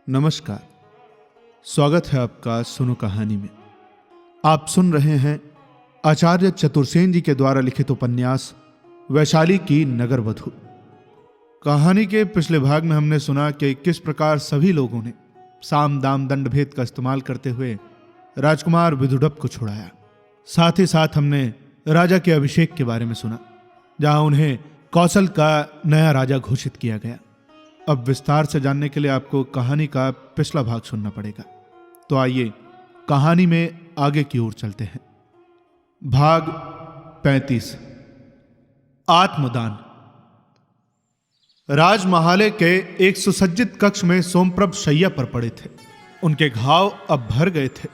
नमस्कार, स्वागत है आपका सुनो कहानी में। आप सुन रहे हैं आचार्य चतुर्सेन जी के द्वारा लिखित उपन्यास वैशाली की नगर वधू। कहानी के पिछले भाग में हमने सुना कि किस प्रकार सभी लोगों ने साम दाम दंड भेद का इस्तेमाल करते हुए राजकुमार विदुडप को छुड़ाया। साथ ही साथ हमने राजा के अभिषेक के बारे में सुना, जहां उन्हें कौशल का नया राजा घोषित किया गया। अब विस्तार से जानने के लिए आपको कहानी का पिछला भाग सुनना पड़ेगा। तो आइए कहानी में आगे की ओर चलते हैं। भाग 35, आत्मदान। राजमहाले के एक सुसज्जित कक्ष में सोमप्रभ शैया पर पड़े थे। उनके घाव अब भर गए थे,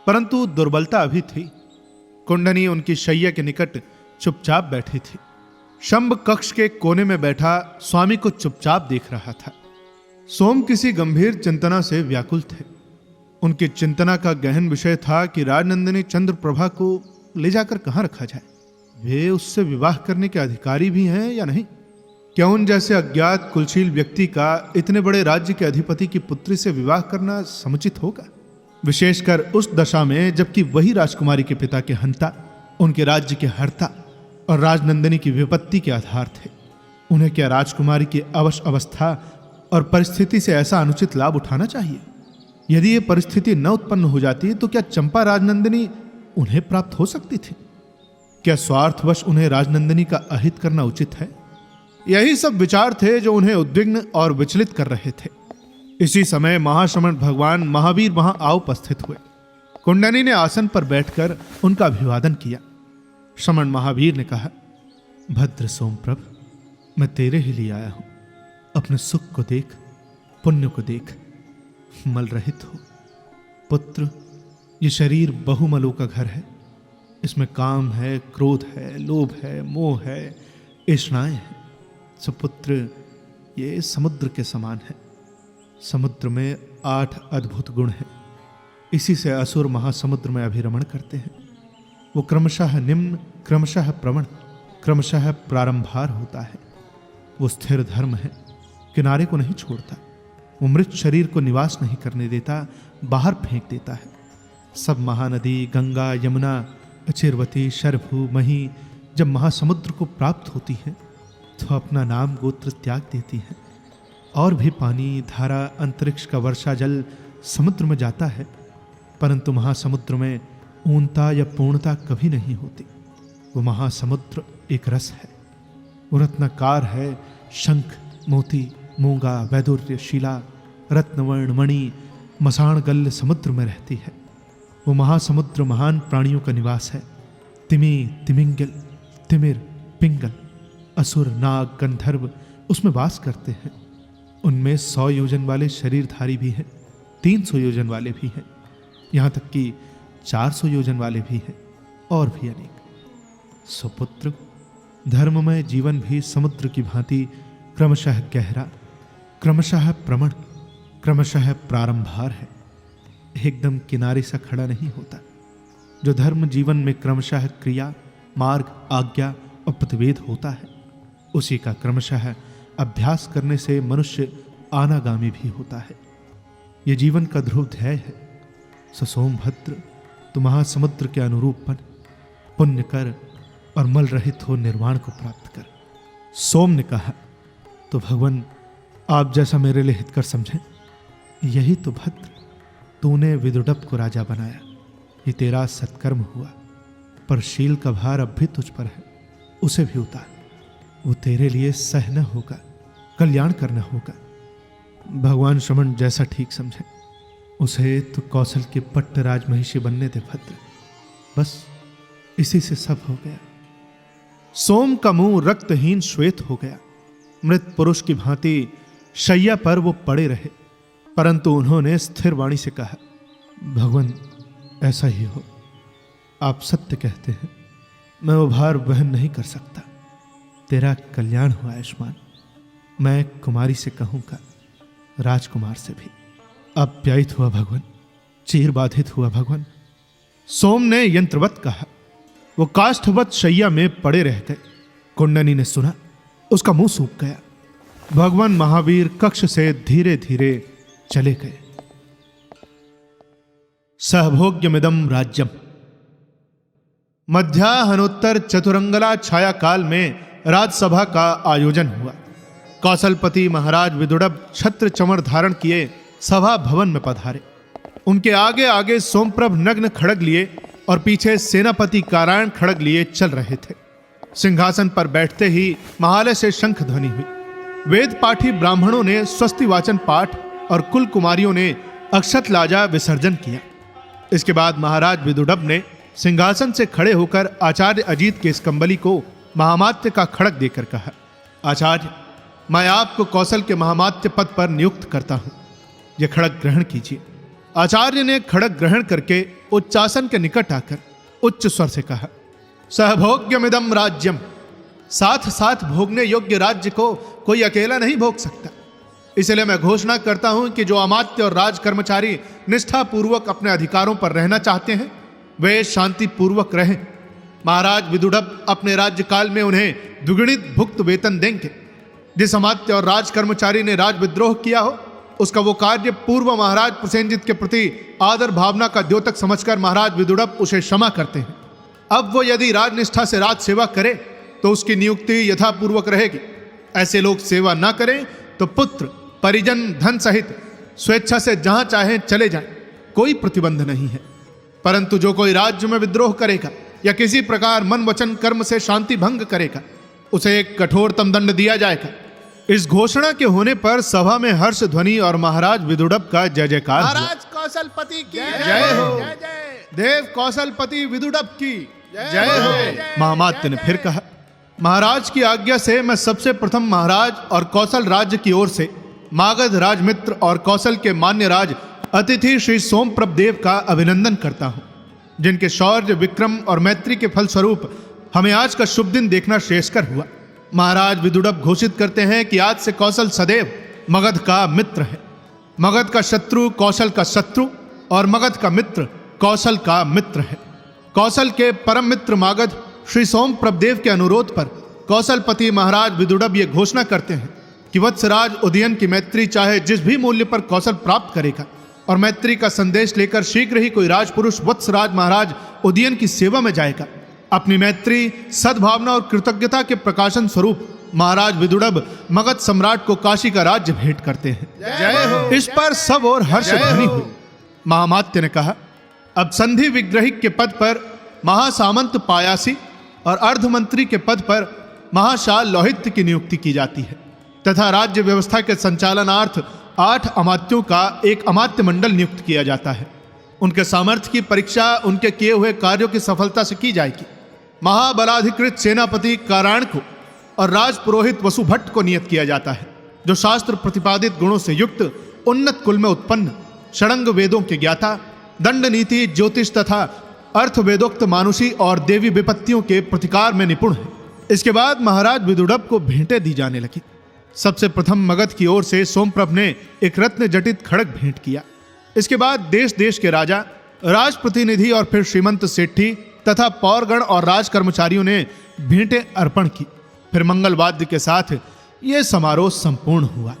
परंतु दुर्बलता अभी थी। कुंडनी उनकी शैया के निकट चुपचाप बैठी थी। शंभ कक्ष के कोने में बैठा स्वामी को चुपचाप देख रहा था। सोम किसी गंभीर चिंतना से व्याकुल थे। उनकी चिंतना का गहन विषय था कि राजनंदिनी चंद्रप्रभा को ले जाकर कहां रखा जाए। वे उससे विवाह करने के अधिकारी भी हैं या नहीं? क्या उन जैसे अज्ञात कुलशील व्यक्ति का इतने बड़े राज्य के अधिपति की पुत्री से विवाह करना समुचित होगा? विशेषकर उस दशा में जबकि वही राजकुमारी के पिता के हंता, उनके राज्य के हर्ता और राजनंदिनी की विपत्ति के आधार थे। उन्हें क्या राजकुमारी की अवश्य अवस्था और परिस्थिति से ऐसा अनुचित लाभ उठाना चाहिए? यदि ये परिस्थिति न उत्पन्न हो जाती तो क्या चंपा राजनंदिनी उन्हें प्राप्त हो सकती थी? क्या स्वार्थवश उन्हें राजनंदिनी का अहित करना उचित है? यही सब विचार थे जो उन्हें उद्विग्न और विचलित कर रहे थे। इसी समय महाश्रमण भगवान महावीर वहां आ उपस्थित हुए। कुंडनी ने आसन पर बैठकर उनका अभिवादन किया। श्रमण महावीर ने कहा, भद्र सोमप्रभ, मैं तेरे ही लिए आया हूं। अपने सुख को देख, पुण्य को देख, मल रहित हो। पुत्र, ये शरीर बहुमलों का घर है। इसमें काम है, क्रोध है, लोभ है, मोह है, इष्णाएं हैं। सुपुत्र, ये समुद्र के समान है। समुद्र में 8 अद्भुत गुण हैं। इसी से असुर महासमुद्र में अभिरमण करते हैं। वो क्रमशः निम्न, क्रमशः प्रवण, क्रमशः प्रारंभार होता है। वो स्थिर धर्म है, किनारे को नहीं छोड़ता। वो मृत शरीर को निवास नहीं करने देता, बाहर फेंक देता है। सब महानदी, गंगा, यमुना, अचिरवती, शरभू, मही जब महासमुद्र को प्राप्त होती हैं तो अपना नाम गोत्र त्याग देती हैं। और भी पानी, धारा, अंतरिक्ष का वर्षा जल समुद्र में जाता है, परंतु महासमुद्र में ऊनता या पूर्णता कभी नहीं होती। वो महासमुद्र एक रस है। वो रत्नाकार है। शंख, मोती, मूंगा, वैदुर्य, शिला, रत्नवर्ण, मणि, मसाण गल्ल समुद्र में रहती है। वो महासमुद्र महान प्राणियों का निवास है। तिमी, तिमिंगल, तिमिर, पिंगल, असुर, नाग, गंधर्व उसमें वास करते हैं। उनमें 100 योजन वाले शरीरधारी भी हैं, 300 योजन वाले भी हैं, यहां तक कि 400 योजन वाले भी हैं, और भी अनेक। सुपुत्र, धर्ममय जीवन भी समुद्र की भांति क्रमशः गहरा, क्रमशः प्रमण, क्रमशः प्रारंभार है। एकदम किनारे सा खड़ा नहीं होता। जो धर्म जीवन में क्रमशः क्रिया, मार्ग, आज्ञा और प्रतिवेद होता है, उसी का क्रमशः अभ्यास करने से मनुष्य आनागामी भी होता है। यह जीवन का ध्रुव ध्येय है। सोमभद्र, तो महासमुद्र के अनुरूप बन, पुण्य कर और मल रहित हो निर्वाण को प्राप्त कर। सोम ने कहा, तो भगवान आप जैसा मेरे लिए हितकर समझें। यही तो भद्र, तूने विदुडप को राजा बनाया, ये तेरा सत्कर्म हुआ। पर शील का भार अब भी तुझ पर है, उसे भी उतार। वो तेरे लिए सहना होगा, कल्याण करना होगा। भगवान श्रमण जैसा ठीक समझे, उसे तो कौशल के पट्ट राजमहिषी बनने दे भद्र। बस इसी से सब हो गया। सोम का मुंह रक्तहीन श्वेत हो गया। मृत पुरुष की भांति शैया पर वो पड़े रहे, परंतु उन्होंने स्थिर वाणी से कहा, भगवान ऐसा ही हो। आप सत्य कहते हैं, मैं वो भार वहन नहीं कर सकता। तेरा कल्याण हो आयुष्मान। मैं कुमारी से कहूंगा, राजकुमार से भी। अप्यायित हुआ भगवान, चीर बाधित हुआ भगवान। सोम ने यंत्रवत कहा। वो काष्ठवत शैया में पड़े रह गए। कुंडनी ने सुना, उसका मुंह सूख गया। भगवान महावीर कक्ष से धीरे धीरे चले गए। सहभोग्यमिदं राज्यम। मध्याह्नोत्तर चतुरंगला छाया काल में राजसभा का आयोजन हुआ। कौशलपति महाराज विदुड़ब छत्र चमर धारण किए सभा भवन में पधारे। उनके आगे आगे सोमप्रभ नग्न खड़ग लिए और पीछे सेनापति कारायण खड़ग लिए चल रहे थे। सिंहासन पर बैठते ही महालय से शंख ध्वनि हुई। वेद पाठी ब्राह्मणों ने स्वस्ति वाचन पाठ और कुल कुमारियों ने अक्षत लाजा विसर्जन किया। इसके बाद महाराज विदुड़ब ने सिंहासन से खड़े होकर आचार्य अजीत के स्कंबली को महामात्य का खड़ग देकर कहा, आचार्य, मैं आपको कौशल के महामात्य पद पर नियुक्त करता हूं, यह खड़ग ग्रहण कीजिए। आचार्य ने खड़ग ग्रहण करके उच्चासन के निकट आकर उच्च स्वर से कहा, सहभोग्यमिदं राज्यम। साथ साथ भोगने योग्य राज्य को कोई अकेला नहीं भोग सकता। इसलिए मैं घोषणा करता हूं कि जो अमात्य और राज कर्मचारी निष्ठापूर्वक अपने अधिकारों पर रहना चाहते हैं वे शांति पूर्वक रहें। महाराज विदुड़ब अपने राज्यकाल में उन्हें द्विगुणित भुक्त वेतन देंगे। जिस अमात्य और राज कर्मचारी ने राज विद्रोह किया हो उसका वो कार्य पूर्व महाराज प्रसेनजित के प्रति आदर भावना का द्योतक समझकर महाराज विदुड़ब उसे क्षमा करते हैं। अब वो यदि राजनिष्ठा से राज सेवा करे तो उसकी नियुक्ति यथापूर्वक रहेगी। ऐसे लोग सेवा ना करें तो पुत्र परिजन धन सहित स्वेच्छा से जहां चाहे चले जाएं, कोई प्रतिबंध नहीं है। परंतु जो कोई राज्य में विद्रोह करेगा या किसी प्रकार मन वचन कर्म से शांति भंग करेगा उसे एक कठोरतम दंड दिया जाएगा। इस घोषणा के होने पर सभा में हर्ष ध्वनि और महाराज विदुड़ब का जय जयकार। महाराज कौशलपति की जय हो। देव कौशलपति विदुड़ब की जय हो। महामात्य ने फिर कहा, महाराज की आज्ञा से मैं सबसे प्रथम महाराज और कौशल राज्य की ओर से मागध राजमित्र और कौशल के मान्य राज अतिथि श्री सोमप्रभ देव का अभिनंदन करता हूं, जिनके शौर्य विक्रम और मैत्री के फलस्वरूप हमें आज का शुभ दिन देखना श्रेयस्कर हुआ। महाराज विदुड़ब घोषित करते हैं कि आज से कौशल सदैव मगध का मित्र है। मगध का शत्रु कौशल का शत्रु और मगध का मित्र कौशल का मित्र है। कौशल के परम मित्र मागध श्री सोमप्रभ देव के अनुरोध पर कौशलपति महाराज विदुड़ब ये घोषणा करते हैं कि वत्सराज उदयन की मैत्री चाहे जिस भी मूल्य पर कौशल प्राप्त करेगा और मैत्री का संदेश लेकर शीघ्र ही कोई राजपुरुष वत्सराज महाराज उदयन की सेवा में जाएगा। अपनी मैत्री सद्भावना और कृतज्ञता के प्रकाशन स्वरूप महाराज विदुड़ब मगध सम्राट को काशी का राज्य भेंट करते हैं। जय हो। इस पर सब और हर्ष ध्वनि हुई। महामात्य ने कहा, अब संधि विग्रहिक के पद पर महासामंत पायासी और अर्धमंत्री के पद पर महाशाल लोहित्य की नियुक्ति की जाती है तथा राज्य व्यवस्था के संचालनार्थ 8 अमात्यों का एक अमात्य मंडल नियुक्त किया जाता है। उनके सामर्थ्य की परीक्षा उनके किए हुए कार्यों की सफलता से की जाएगी। महाबलाधिकृत सेनापति कारायण को और राजपुरोहित वसुभट्ट को नियत किया जाता है, जो शास्त्र प्रतिपादित गुणों से युक्त उन्नत कुल में उत्पन्न षडंग वेदों के ज्ञाता, दंड नीति, ज्योतिष तथा अर्थ वेदोक्त मानुषी और देवी विपत्तियों के प्रतिकार में निपुण है। इसके बाद महाराज विदुड़ब को भेंटें दी जाने लगी। सबसे प्रथम मगध की ओर से सोमप्रभ ने एक रत्न जटित खड़ग भेंट किया। इसके बाद देश देश के राजा, राज प्रतिनिधि और फिर श्रीमंत सेठी तथा पौरगण और राज कर्मचारियों ने भेंटें अर्पण की। फिर मंगल वाद्य के साथ यह समारोह संपूर्ण हुआ।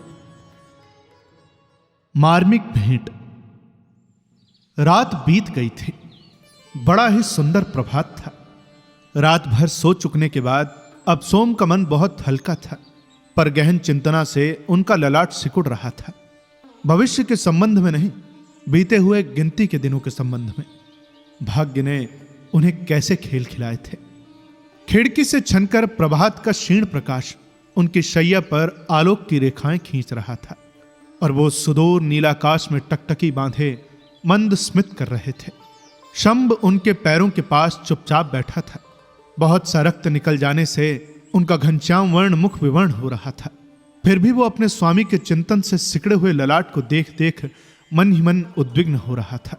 मार्मिक भेंट। रात बीत गई थी। बड़ा ही सुंदर प्रभात था। रात भर सो चुकने के बाद अब सोम का मन बहुत हल्का था, पर गहन चिंतना से उनका ललाट सिकुड़ रहा था। भविष्य के संबंध में नहीं, बीते हुए गिनती के दिनों के संबंध में। भाग्य ने उन्हें कैसे खेल खिलाए थे। खिड़की से छनकर प्रभात का क्षीण प्रकाश उनकी शैया पर आलोक की रेखाएं खींच रहा था और वो सुदूर नीलाकाश में टकटकी बांधे मंद स्मित कर रहे थे। शंभ उनके पैरों के पास चुपचाप बैठा था। बहुत सा रक्त निकल जाने से उनका घनश्याम वर्ण मुख विवर्ण हो रहा था। फिर भी वो अपने स्वामी के चिंतन से सिकड़े हुए ललाट को देख देख मन ही मन उद्विग्न हो रहा था।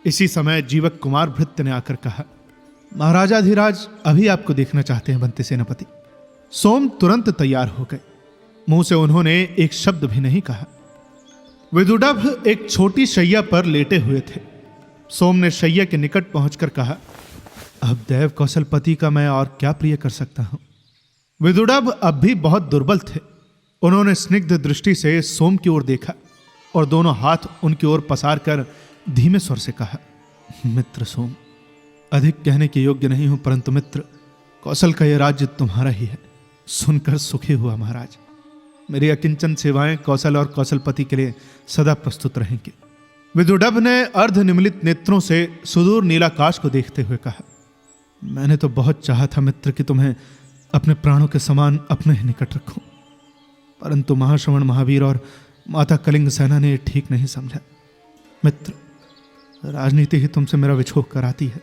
इसी समय जीवक कुमार भृत्य ने आकर कहा, महाराजाधिराज अभी आपको देखना चाहते हैं बंते सेनापति। सोम तुरंत तैयार हो गए। मुंह से उन्होंने एक शब्द भी नहीं कहा। विदुड़ब एक छोटी शैया पर लेटे हुए थे। सोम ने शैया के निकट पहुंचकर कहा, अब देव कौशलपति का मैं और क्या प्रिय कर सकता हूं। विदुड़ब अब भी बहुत दुर्बल थे। उन्होंने स्निग्ध दृष्टि से सोम की ओर देखा और दोनों हाथ उनकी ओर पसार कर धीमे स्वर से कहा, मित्र सोम, अधिक कहने के योग्य नहीं हूं, परंतु मित्र, कौशल का यह राज्य तुम्हारा ही है। सुनकर सुखी हुआ महाराज। मेरी अकिंचन सेवाएं कौशल और कौशलपति के लिए सदा प्रस्तुत रहेंगी। विदुडभ ने अर्ध निमिलित नेत्रों से सुदूर नीलाकाश को देखते हुए कहा, मैंने तो बहुत चाहा था मित्र कि तुम्हें अपने प्राणों के समान अपने ही निकट रखूं, परंतु महाश्रवण महावीर और माता कलिंग सेना ने ठीक नहीं समझा। मित्र, राजनीति ही तुमसे मेरा विछोह कराती है,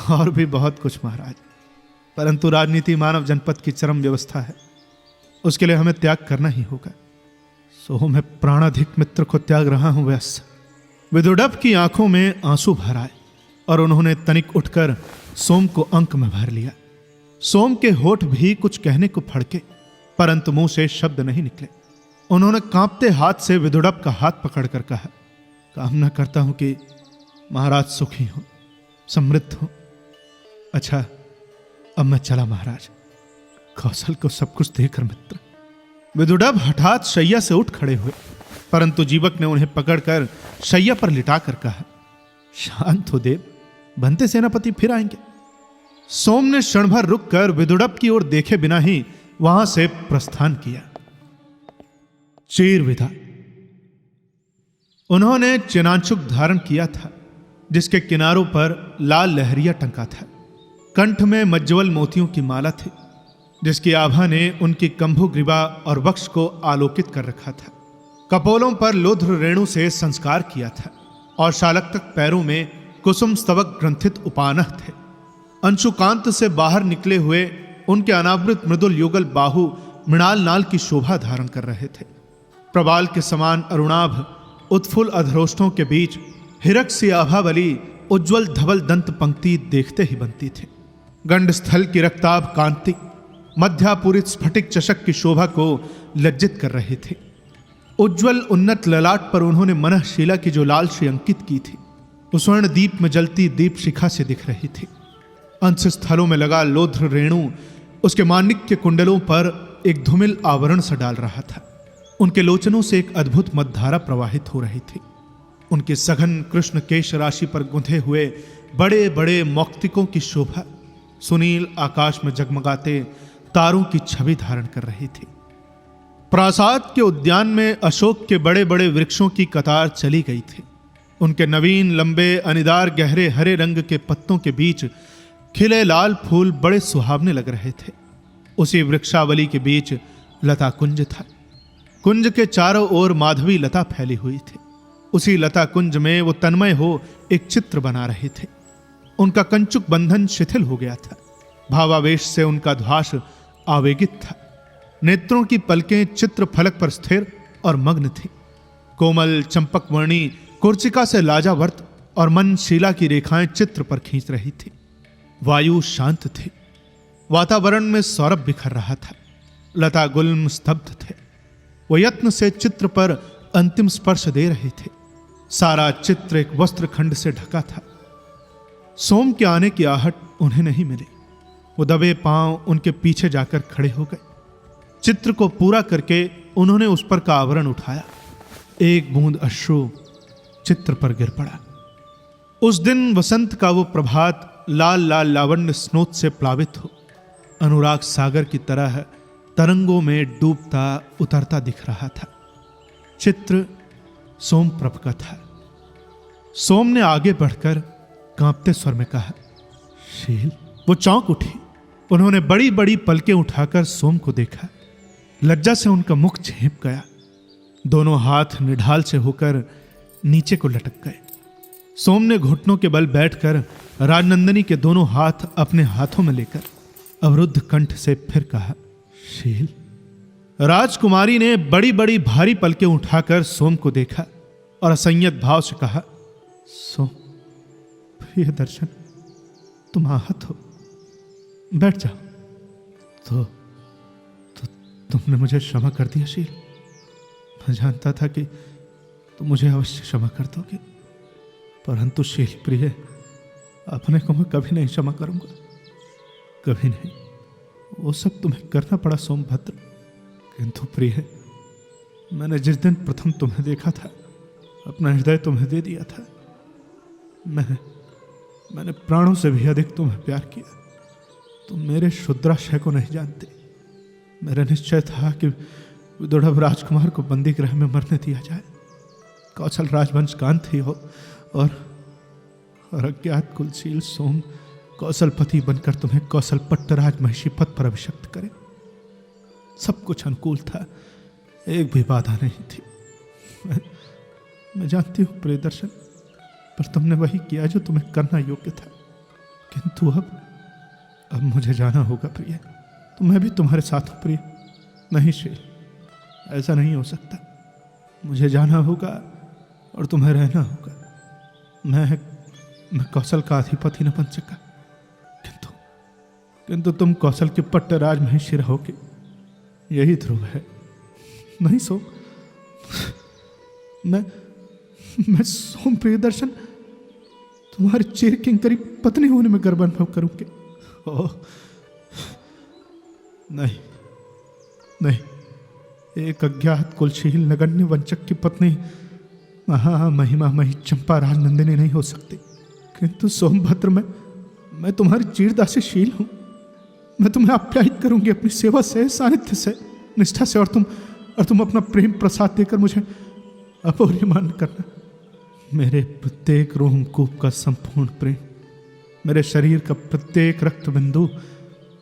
और भी बहुत कुछ महाराज, परंतु राजनीति मानव जनपद की चरम व्यवस्था है, उसके लिए हमें त्याग करना ही होगा। सो मैं प्राणाधिक मित्र को त्याग रहा हूं व्यास। विदुडभ की आंखों में आंसू भर आए और उन्होंने तनिक उठकर सोम को अंक में भर लिया। सोम के होठ भी कुछ कहने को फड़के, परंतु मुंह से शब्द नहीं निकले। उन्होंने कांपते हाथ से विदुडभ का हाथ पकड़कर कहा, कामना करता हूं कि महाराज सुखी हो, समृद्ध हो। अच्छा, अब मैं चला महाराज, कौशल को सब कुछ देकर मित्र। विदुडभ हठात शैया से उठ खड़े हुए, परंतु जीवक ने उन्हें पकड़कर शैया पर लिटाकर कहा, शांत हो देव, बनते सेनापति फिर आएंगे। सोम ने क्षण भर रुककर विदुडभ की ओर देखे बिना ही वहां से प्रस्थान किया। चीर विदा। उन्होंने चिनांशुक धारण किया था, जिसके किनारों पर लाल लहरिया टंका था। कंठ में मज्जवल मोतियों की माला थी, जिसकी आभा ने उनकी कंभु ग्रीवा और वक्ष को आलोकित कर रखा था। कपोलों पर लोध्र रेणु से संस्कार किया था और शालक्तक पैरों में कुसुम स्तवक ग्रंथित उपानह थे। अंशुकांत से बाहर निकले हुए उनके अनावृत मृदुल युगल बाहु मृणाल नाल की शोभा धारण कर रहे थे। प्रबाल के समान अरुणाभ उत्फुल अधरोष्ठों के बीच हिरक सी आभा वाली उज्ज्वल धवल दंत पंक्ति देखते ही बनती थी। गंड स्थल की रक्ताभ कांति मध्यापूरित स्फटिक चषक की शोभा को लज्जित कर रहे थे। उज्ज्वल उन्नत ललाट पर उन्होंने मनःशीला की जो लाल श्री अंकित की थी, उस स्वर्ण दीप में जलती दीप शिखा से दिख रही थी। अंश स्थलों में लगा लोध्र रेणु उसके माणिक्य कुंडलों पर एक धूमिल आवरण सा डाल रहा था। उनके लोचनों से एक अद्भुत मदधारा प्रवाहित हो रही थी। उनके सघन कृष्ण केश राशि पर गुंथे हुए बड़े बड़े मौक्तिकों की शोभा सुनील आकाश में जगमगाते तारों की छवि धारण कर रही थी। प्रासाद के उद्यान में अशोक के बड़े बड़े वृक्षों की कतार चली गई थी। उनके नवीन लंबे अनिदार गहरे हरे रंग के पत्तों के बीच खिले लाल फूल बड़े सुहावने लग रहे थे। उसी वृक्षावली के बीच लता कुंज था। कुंज के चारों ओर माधवी लता फैली हुई थी। उसी लता कुंज में वो तन्मय हो एक चित्र बना रहे थे। उनका कंचुक बंधन शिथिल हो गया था। भावावेश से उनका ध्वास आवेगित था। नेत्रों की पलकें चित्र फलक पर स्थिर और मग्न थी। कोमल चंपक वर्णी कुर्चिका से लाजावर्त और मनशीला की रेखाएं चित्र पर खींच रही थी। वायु शांत थी। वातावरण में सौरभ बिखर रहा था। लता गुल्म स्तब्ध थे। वो यत्न से चित्र पर अंतिम स्पर्श दे रहे थे। सारा चित्र एक वस्त्र खंड से ढका था। सोम के आने की आहट उन्हें नहीं मिली। वो दबे पांव उनके पीछे जाकर खड़े हो गए। चित्र को पूरा करके उन्होंने उस पर का आवरण उठाया। एक बूंद अश्रु चित्र पर गिर पड़ा। उस दिन वसंत का वो प्रभात लाल लाल लावण्य स्नोत से प्लावित हो अनुराग सागर की तरह तरंगों में डूबता उतरता दिख रहा था। चित्र सोमप्रभ का था। सोम ने आगे बढ़कर कांपते स्वर में कहा, शील। वो चौंक उठी। उन्होंने बड़ी बड़ी पलकें उठाकर सोम को देखा। लज्जा से उनका मुख झेंप गया। दोनों हाथ निढाल से होकर नीचे को लटक गए। सोम ने घुटनों के बल बैठकर राजनंदिनी के दोनों हाथ अपने हाथों में लेकर अवरुद्ध कंठ से फिर कहा, शील। राजकुमारी ने बड़ी बड़ी भारी पलकें उठाकर सोम को देखा और असंयत भाव से कहा, सोम, प्रिय दर्शन, तुम आहत हो, बैठ जाओ। तो तुमने मुझे क्षमा कर दिया शील। मैं जानता था कि तुम मुझे अवश्य क्षमा कर दोगे, परंतु शील प्रिय, अपने को मैं कभी नहीं क्षमा करूंगा, कभी नहीं। वो सब तुम्हें करना पड़ा सोमभद्र, किंतु प्रिय, मैंने जिस दिन प्रथम तुम्हें देखा था, अपना हृदय तुम्हें दे दिया था। मैंने प्राणों से भी अधिक तुम्हें प्यार किया। तुम मेरे शुद्राशय को नहीं जानते। मेरा निश्चय था कि विदुरभ राजकुमार को बंदी गृह में मरने दिया जाए, कौशल राजवंश का अंत ही हो, और अज्ञात कुलशील सोम कौशलपति बनकर तुम्हें कौशल पट्टराज महिषी पद पर अभिषिक्त करे। सब कुछ अनुकूल था, एक भी बाधा नहीं थी। मैं जानती हूँ प्रियदर्शन, पर तुमने वही किया जो तुम्हें करना योग्य था। किंतु अब मुझे जाना होगा प्रिय। तो मैं भी तुम्हारे साथ हूँ प्रिय। नहीं शील, ऐसा नहीं हो सकता। मुझे जाना होगा और तुम्हें रहना होगा। मैं कौशल का अधिपति न बन सका, किंतु तुम कौशल के पट्टराज महिषी रहोगे, यही ध्रुव है। नहीं सोम, मैं सोम प्रियदर्शन तुम्हारे चिर किंकरी पत्नी होने में गर्व अनुभव करूंगी। ओह नहीं, एक अज्ञात कुलशील नगण्य वंचक की पत्नी महिमा मही चंपा राजनंदिनी नहीं हो सकती। किंतु सोमभद्र, मैं तुम्हारी चीरदासी शील हूं। मैं तुम्हें आप्यायित करूंगी अपनी सेवा से, सानिध्य से, निष्ठा से, और तुम अपना प्रेम प्रसाद देकर मुझे अपूर्यमान करना। मेरे प्रत्येक रोमकूप का संपूर्ण प्रेम, मेरे शरीर का प्रत्येक रक्त बिंदु,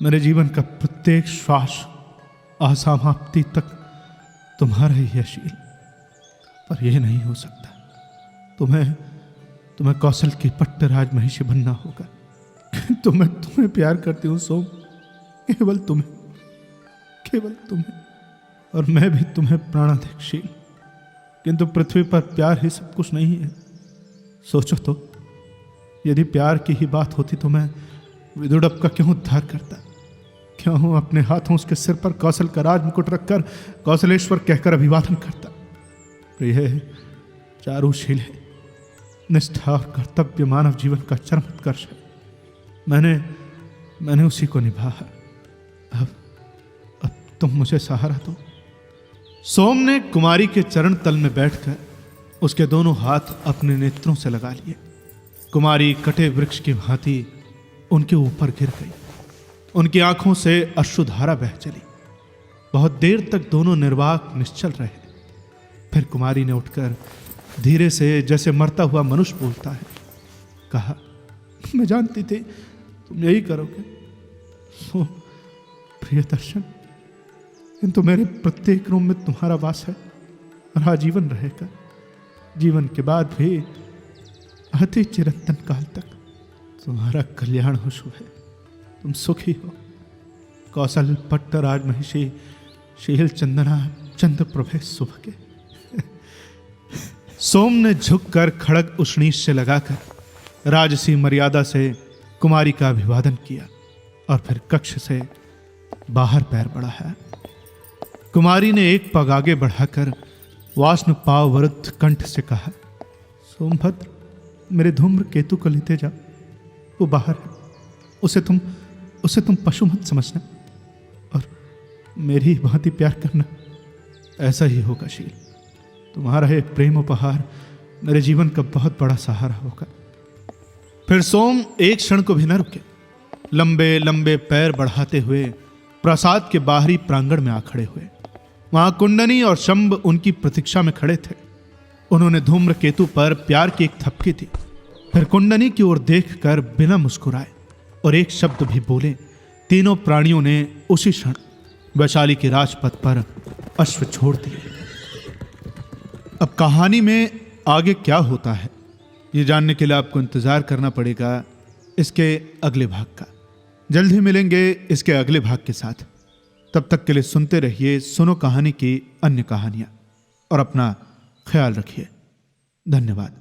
मेरे जीवन का प्रत्येक श्वास असमाप्ति तक तुम्हारा ही है शील। पर यह नहीं हो सकता। तुम्हें कौशल की पट्टराज महिषी बनना होगा। मैं तुम्हें प्यार करती हूँ सोम, केवल तुम्हें, और मैं भी तुम्हें प्राणाधिक शील। किंतु पृथ्वी पर प्यार ही सब कुछ नहीं है। सोचो तो, यदि प्यार की ही बात होती तो मैं विदुरभ का क्यों उद्धार करता? क्यों अपने हाथों उसके सिर पर कौशल का राज मुकुट रखकर कौशलेश्वर कहकर अभिवादन करता? प्रिय चारुशील है, निष्ठा और कर्तव्य मानव जीवन का चरम उत्कर्ष है। मैंने उसी को निभाया। अब तुम मुझे सहारा दो। सोम ने कुमारी के चरण तल में बैठकर उसके दोनों हाथ अपने नेत्रों से लगा लिए। कुमारी कटे वृक्ष की भांति उनके ऊपर गिर गई। उनकी आंखों से अश्रुधारा बह चली। बहुत देर तक दोनों निर्वाक निश्चल रहे। फिर कुमारी ने उठकर धीरे से, जैसे मरता हुआ मनुष्य बोलता है, कहा, मैं जानती थी तुम यही करोगे सो प्रियदर्शन, किंतु मेरे प्रत्येक रूम में तुम्हारा वास है और आजीवन रहेगा। जीवन के बाद भी अति चिरंतन काल तक तुम्हारा कल्याण हो शुभ है। तुम सुखी हो। कौशल पट्टराज महिषी शील चंदना चंद्र प्रभे शुभ के। सोम ने झुककर खड़ग उष्णीश से लगाकर राजसी मर्यादा से कुमारी का अभिवादन किया और फिर कक्ष से बाहर पैर बढ़ाया। कुमारी ने एक पग आगे बढ़ाकर वाष्ण पाव वरुद्ध कंठ से कहा, सोमभद्र, मेरे धूम्र केतु को लेते जाओ। वो बाहर है। उसे तुम पशु मत समझना और मेरी भांति प्यार करना। ऐसा ही होगा शील। तुम्हारा ये प्रेम उपहार मेरे जीवन का बहुत बड़ा सहारा होगा। फिर सोम एक क्षण को भी न रुके। लंबे लंबे पैर बढ़ाते हुए प्रासाद के बाहरी प्रांगण में आ खड़े हुए। वहां कुंडनी और शंभ उनकी प्रतीक्षा में खड़े थे। उन्होंने धूम्र केतु पर प्यार की एक थपकी दी। फिर कुंडनी की ओर देखकर बिना मुस्कुराए और एक शब्द भी बोले तीनों प्राणियों ने उसी क्षण वैशाली के राजपथ पर अश्व छोड़ दिए। अब कहानी में आगे क्या होता है, ये जानने के लिए आपको इंतजार करना पड़ेगा इसके अगले भाग का। जल्द ही मिलेंगे इसके अगले भाग के साथ। तब तक के लिए सुनते रहिए सुनो कहानी की अन्य कहानियां और अपना ख्याल रखिए। धन्यवाद।